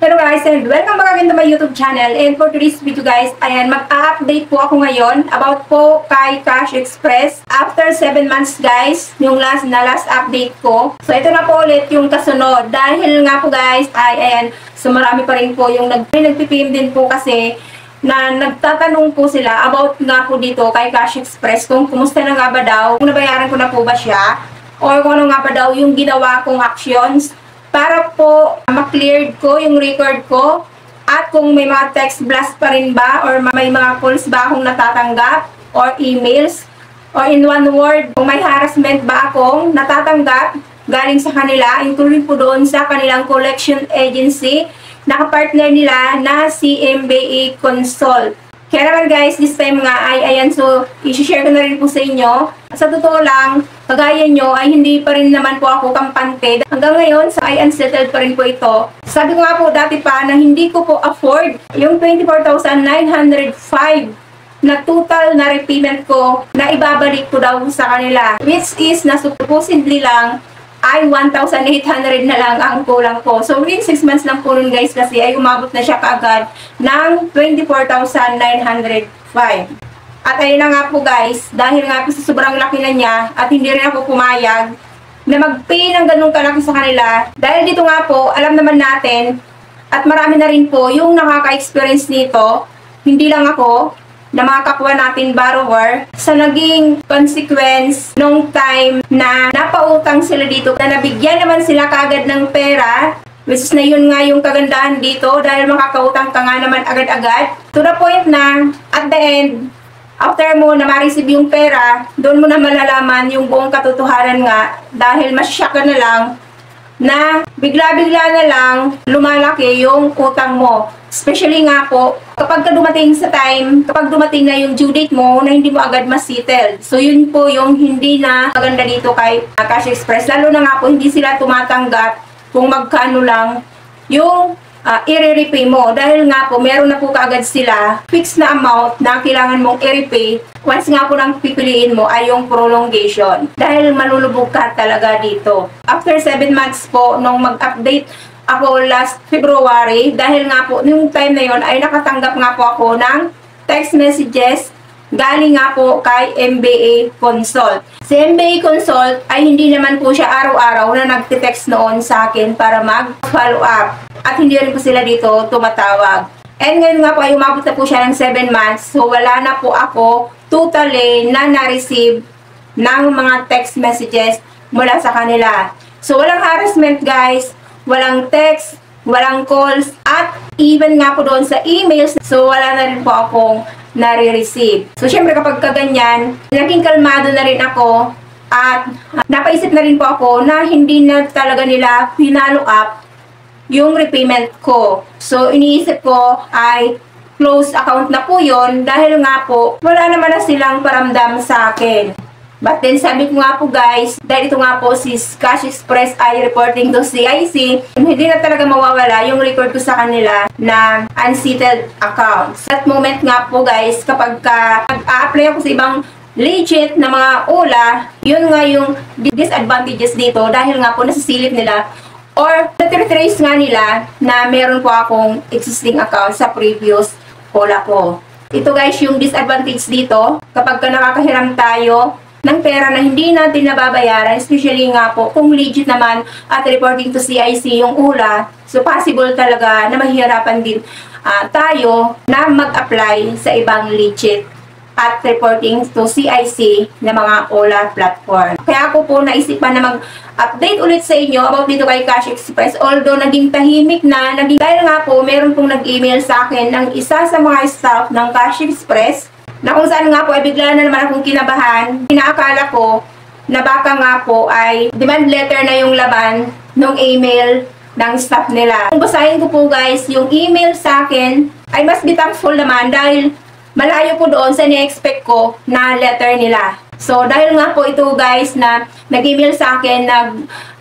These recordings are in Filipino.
Hello guys and welcome back again to my YouTube channel. And for today's video guys, ayan, mag-update po ako ngayon about po kay Cash Express. After 7 months guys, yung last update ko. So ito na po ulit yung kasunod. Dahil nga po guys, ayan, so marami pa rin po yung nagpipim din po kasi na nagtatanong po sila about nga po dito kay Cash Express kung kumusta na nga ba daw, kung nabayaran ko na po ba siya, or kung ano nga ba daw yung ginawa kong actions para po ma-cleared ko yung record ko at kung may mga text blast pa rin ba or may mga calls ba akong natatanggap or emails or in one word kung may harassment ba akong natatanggap galing sa kanila, including po doon sa kanilang collection agency na kapartner nila na si MBA Consult. Kaya naman guys, this time nga ay ayan, so i-share ko na rin po sa inyo. Sa totoo lang, kagaya nyo ay hindi pa rin naman po ako kampante. Hanggang ngayon, so ay unsettled pa rin po ito. Sabi ko nga po dati pa na hindi ko po afford yung 24,905 na total na repayment ko na ibabalik ko daw sa kanila. Which is na supposedly lang ay 1,800 na lang ang kulang ko. So within 6 months lang po nun guys kasi ay umabot na siya kaagad ng 24,905. At ayun na nga po guys, dahil nga po sa sobrang laki na niya at hindi rin ako pumayag na mag-pay ng ganun kalaki sa kanila. Dahil dito nga po, alam naman natin at marami na rin po yung nakaka-experience nito, hindi lang ako, na mga kapwa natin borrower sa naging consequence nung time na napautang sila dito na nabigyan naman sila kagad ng pera, which is na yun nga yung kagandahan dito dahil makakautang ka nga naman agad-agad to the point na at the end, after mo na ma-receive yung pera, doon mo na malalaman yung buong katotohanan nga dahil masasyak ka na lang na bigla-bigla na lang lumalaki yung utang mo. Especially nga po, kapag dumating sa time, kapag dumating na yung due date mo na hindi mo agad ma-settle. So yun po yung hindi na maganda dito kay Cash Express. Lalo na nga po, hindi sila tumatanggap kung magkano lang yung i-repay mo. Dahil nga po, meron na po kaagad sila fixed na amount na kailangan mong i-repay. Once nga po nang pipiliin mo ay yung prolongation. Dahil malulubog ka talaga dito. After 7 months po, nung mag-update ako last February, dahil nga po, nung time na yon ay nakatanggap nga po ako ng text messages galing nga po kay MBA Consult. Si MBA Consult ay hindi naman po siya araw-araw na nagte-text noon sa akin para mag-follow up. At hindi rin po sila dito tumatawag. And ngayon nga po ay umabot na po siya ng 7 months. So wala na po ako totally na na-receive ng mga text messages mula sa kanila. So walang harassment guys, walang text, walang calls, at even nga po doon sa emails, so wala na rin po akong nare-receive. So syempre kapag kaganyan, naging kalmado na rin ako at napaisip na rin po ako na hindi na talaga nila pinalo up yung repayment ko. So iniisip ko ay closed account na po yon dahil nga po wala naman na silang paramdam sa akin. But then sabi ko nga po guys, dahil ito nga po si Cash Express ay reporting to CIC, hindi na talaga mawawala yung record ko sa kanila na unsettled accounts. At moment nga po guys, kapag nag-a-apply ako sa ibang legit na mga ULA, yun nga yung disadvantages dito dahil nga po nasisilip nila or na-trace nga nila na meron po akong existing account sa previous ULA ko. Ito guys yung disadvantage dito kapag nakakahiram tayo ng pera na hindi natin nababayaran, especially nga po kung legit naman at reporting to CIC yung ULA, so possible talaga na mahihirapan din tayo na mag-apply sa ibang legit at reporting to CIC na mga ULA platform. Kaya ako po naisipan na mag-update ulit sa inyo about dito kay Cash Express, although naging tahimik na, dahil nga po meron pong nag-email sa akin ng isa sa mga staff ng Cash Express na kung saan nga po ay bigla na naman akong kinabahan. Inaakala ko na baka nga po ay demand letter na yung laban ng email ng staff nila. Kung basahin ko po guys, yung email sa akin ay mas be thankful naman dahil malayo po doon sa ni-expect ko na letter nila. So dahil nga po ito guys na nag-email sa akin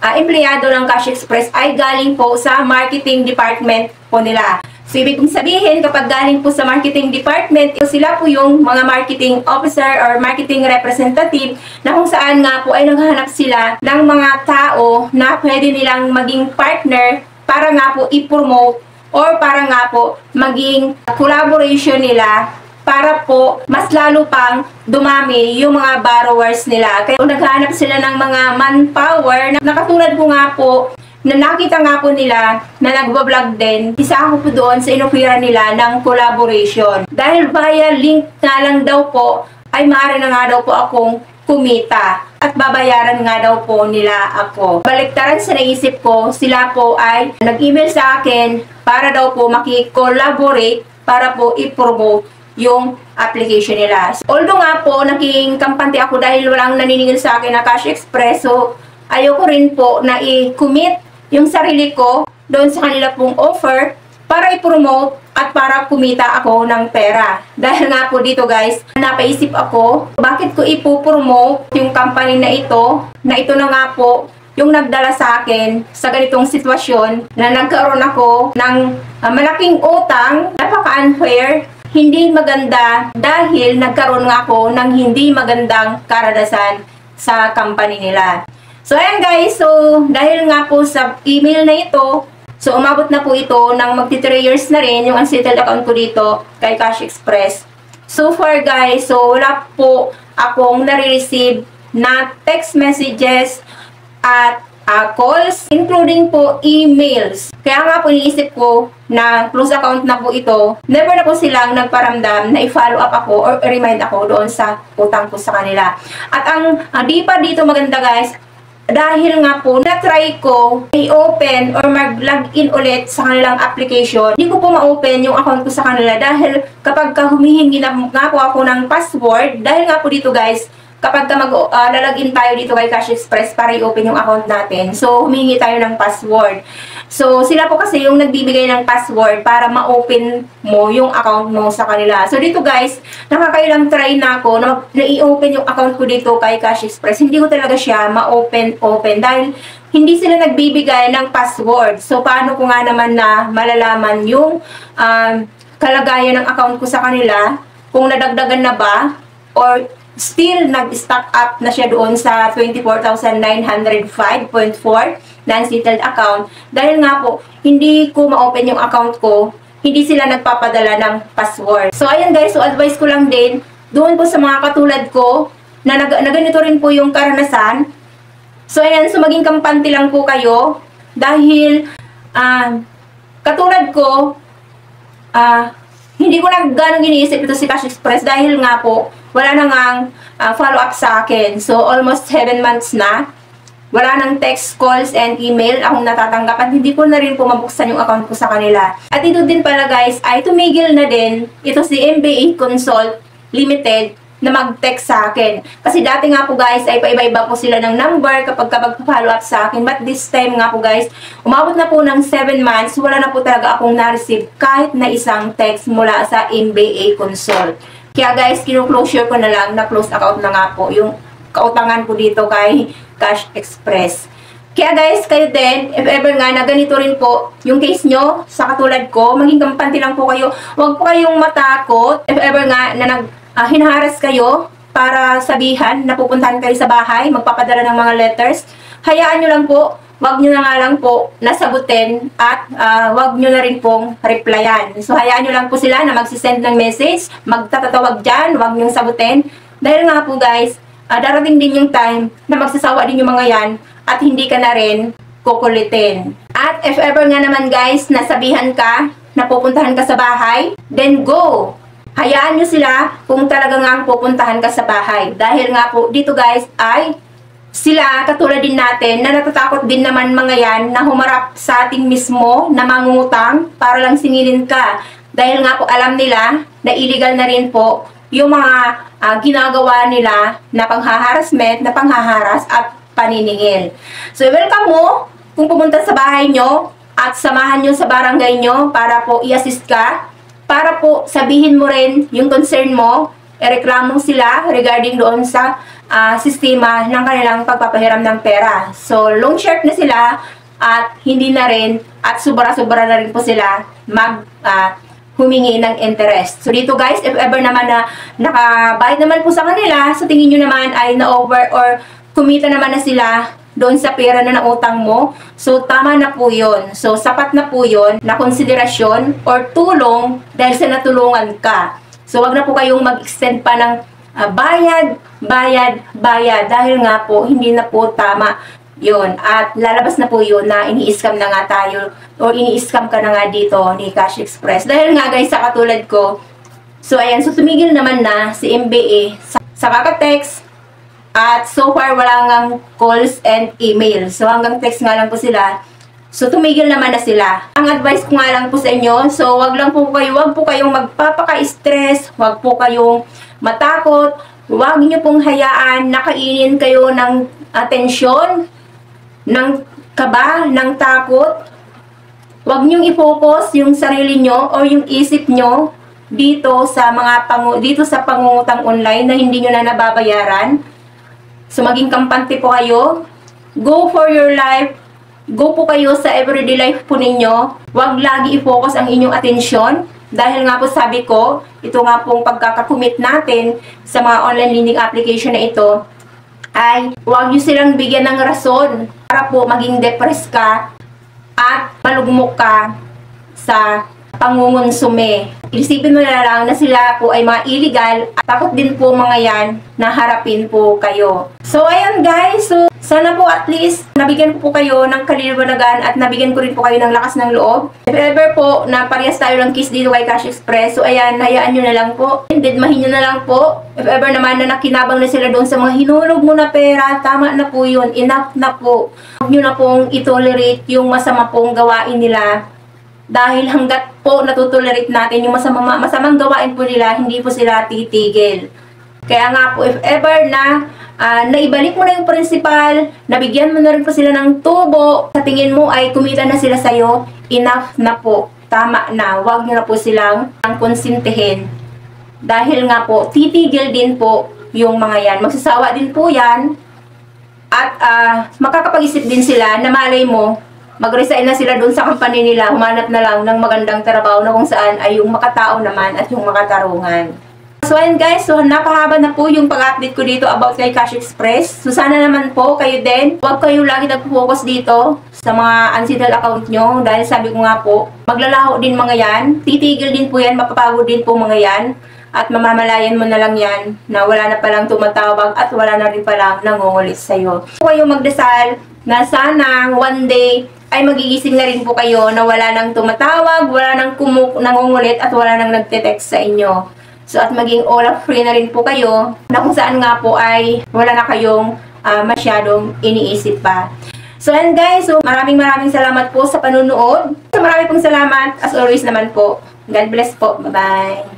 empleyado ng Cash Express ay galing po sa marketing department po nila. So, ibig kong sabihin, kapag galing po sa marketing department, sila po yung mga marketing officer or marketing representative na kung saan nga po ay naghahanap sila ng mga tao na pwede nilang maging partner para nga po i-promote or para nga po maging collaboration nila para po mas lalo pang dumami yung mga borrowers nila. Kaya kung naghahanap sila ng mga manpower, na katulad ko nga po, na nakita nga po nila na nagbablog din, isa ako po doon sa inofera nila ng collaboration. Dahil via link nga lang daw po, ay maaari na nga daw po akong kumita at babayaran nga daw po nila ako. Baliktaran sa naisip ko, sila po ay nag-email sa akin para daw po makikollaborate para po i-promote yung application nila. Although nga po, naging kampante ako dahil walang naniningil sa akin na Cash Express, so ayoko rin po na i-commit yung sarili ko doon sa kanila pong offer para i-promote at para kumita ako ng pera. Dahil nga po dito guys, napaisip ako, bakit ko ipopromote yung company na ito na nga po yung nagdala sa akin sa ganitong sitwasyon na nagkaroon ako ng malaking utang, napaka-unfair, hindi maganda dahil nagkaroon nga ako ng hindi magandang karanasan sa company nila. So ayan guys, so dahil nga po sa email na ito, so umabot na po ito ng magti 3 years na rin yung unsettled account ko dito kay Cash Express. So far guys, so wala po akong nare-receive na text messages at calls, including po emails. Kaya nga po iniisip ko na close account na po ito, never na po silang nagparamdam na i-follow up ako or remind ako doon sa utang ko sa kanila. At ang di pa dito maganda guys, dahil nga po na-try ko i-open or mag-login ulit sa kanilang application, hindi ko po ma-open yung account ko sa kanila dahil kapag humihingi na nga po ako ng password, dahil nga po dito guys, kapag lalagin tayo dito kay Cash Express para i-open yung account natin, so humingi tayo ng password. So sila po kasi yung nagbibigay ng password para ma-open mo yung account mo sa kanila. So dito guys, nakakailang try na ako na i-open yung account ko dito kay Cash Express. Hindi ko talaga siya ma-open dahil hindi sila nagbibigay ng password. So paano ko nga naman na malalaman yung kalagayan ng account ko sa kanila, kung nadagdagan na ba or still nag-stock up na siya doon sa 24,905.4 na unsettled account. Dahil nga po, hindi ko ma-open yung account ko, hindi sila nagpapadala ng password. So ayan guys, so advice ko lang din, doon po sa mga katulad ko, na ganito rin po yung karanasan. So ayan, so maging kampante lang po kayo, dahil katulad ko, hindi ko na gano'ng iniisip ito si Cash Express dahil nga po, wala na ngang follow up sa akin. So, almost 7 months na. Wala nang text, calls, and email akong natatanggap at hindi ko na rin po mabuksan yung account ko sa kanila. At ito din pala guys, ay tumigil na din ito si MBA Consult Limited na mag-text sa akin. Kasi dati nga po guys, ay paiba-iba po sila ng number kapag follow up sa akin. But this time nga po guys, umabot na po ng 7 months, wala na po talaga akong na-receive kahit na isang text mula sa MBA Consult. Kaya guys, kino-closure ko na lang, na-close account na nga po yung kautangan ko dito kay Cash Express. Kaya guys, kayo din, if ever nga na ganito rin po yung case nyo, sa katulad ko, maging kampante lang po kayo. Huwag po kayong matakot. If ever nga na hinaharas kayo para sabihan na pupuntahan kayo sa bahay, magpapadala ng mga letters, hayaan nyo lang po, wag nyo na nga lang po nasagutin at wag nyo na rin pong replyan. So hayaan nyo lang po sila na magsisend ng message, magtatatawag dyan, wag nyo sagutin. Dahil nga po guys, darating din yung time na magsasawa din yung mga yan at hindi ka na rin kukulitin. At if ever nga naman guys, nasabihan ka na pupuntahan ka sa bahay, then go! Hayaan nyo sila kung talaga nga pupuntahan ka sa bahay. Dahil nga po dito guys ay sila katulad din natin na natatakot din naman mga yan na humarap sa ating mismo na mangungutang para lang singilin ka. Dahil nga po alam nila na illegal na rin po yung mga ginagawa nila na panghaharasment, na panghaharas at paniningil. So welcome mo kung pumunta sa bahay nyo at samahan nyo sa barangay nyo para po i-assist ka. Para po sabihin mo rin yung concern mo, ireklamo sila regarding doon sa sistema ng kanilang pagpapahiram ng pera. So, loan shark na sila at hindi na rin at sobra-sobra na rin po sila humingi ng interest. So, dito guys, if ever naman na nakabayad naman po sa kanila, sa tingin nyo naman ay na-over or kumita naman na sila doon sa pera na nautang mo. So, tama na po yun. So, sapat na po yun na konsiderasyon or tulong dahil sa natulungan ka. So, wag na po kayong mag-extend pa ng bayad dahil nga po, hindi na po tama yun. At lalabas na po yun na ini-scam na nga tayo o ini-scam ka na nga dito ni Cash Express. Dahil nga guys, sa katulad ko, so ayan, so tumigil naman na si MBA sa kaka-text at so far wala ngang calls and email. So hanggang text nga lang po sila. So tumigil naman na sila. Ang advice ko nga lang po sa inyo, so wag po kayong magpapaka-stress, wag po kayong matakot, wag niyo pong hayaan na kainin kayo ng atensyon, ng kaba, ng takot. Wag niyong i-focus yung sarili nyo o yung isip nyo dito sa pangungutang online na hindi nyo na nababayaran. So maging kampante po kayo. Go for your life. Go po kayo sa everyday life po ninyo. Wag lagi i-focus ang inyong atensyon. Dahil nga po sabi ko, ito nga pong pagkakakommit natin sa mga online lending application na ito, ay huwag nyo silang bigyan ng rason para po maging depressed ka at malugmok ka sa pangungonsume. Isipin mo na lang na sila po ay mga illegal at takot din po mga yan na harapin po kayo. So ayun guys, so sana po at least nabigyan po kayo ng kaliliwanagan at nabigyan ko rin po kayo ng lakas ng loob. If ever po na parehas tayo ng case dito kay Cash Express, so ayan, hayaan nyo na lang po. Didmahin nyo na lang po. If ever naman na nakinabang na sila doon sa mga hinulog mo na pera, tama na po yun. Enough na po. Huwag nyo na pong itolerate yung masama pong gawain nila. Dahil hanggat po natutolerate natin yung masamang gawain po nila, hindi po sila titigil. Kaya nga po, if ever na naibalik mo na yung principal, nabigyan mo na rin po sila ng tubo, sa tingin mo ay kumita na sila sa'yo, enough na po. Tama na. Huwag nyo na po silang konsintihin. Dahil nga po, titigil din po yung mga yan. Magsasawa din po yan. At makakapag-isip din sila na malay mo, mag-resign na sila doon sa company nila, humanap na lang ng magandang trabaho na kung saan ay yung makatao naman at yung makatarungan. So ayun guys, so napahaba na po yung pag-update ko dito about kay Cash Express. So sana naman po kayo din, huwag kayo lagi nag-focus dito sa mga unsettled account nyo. Dahil sabi ko nga po, maglalaho din mga yan, titigil din po yan, mapapagod din po mga yan. At mamamalayan mo na lang yan na wala na palang tumatawag at wala na rin palang nangungulit sa'yo. So kayo magdasal na sana one day ay magigising na rin po kayo na wala nang tumatawag, wala nang nangungulit at wala nang nagte-text sa inyo. So at maging all free na rin po kayo na kung saan nga po ay wala na kayong masyadong iniisip pa. So and guys, so maraming salamat po sa panunood. So marami pong salamat as always naman po. God bless po. Bye-bye.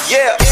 Yeah.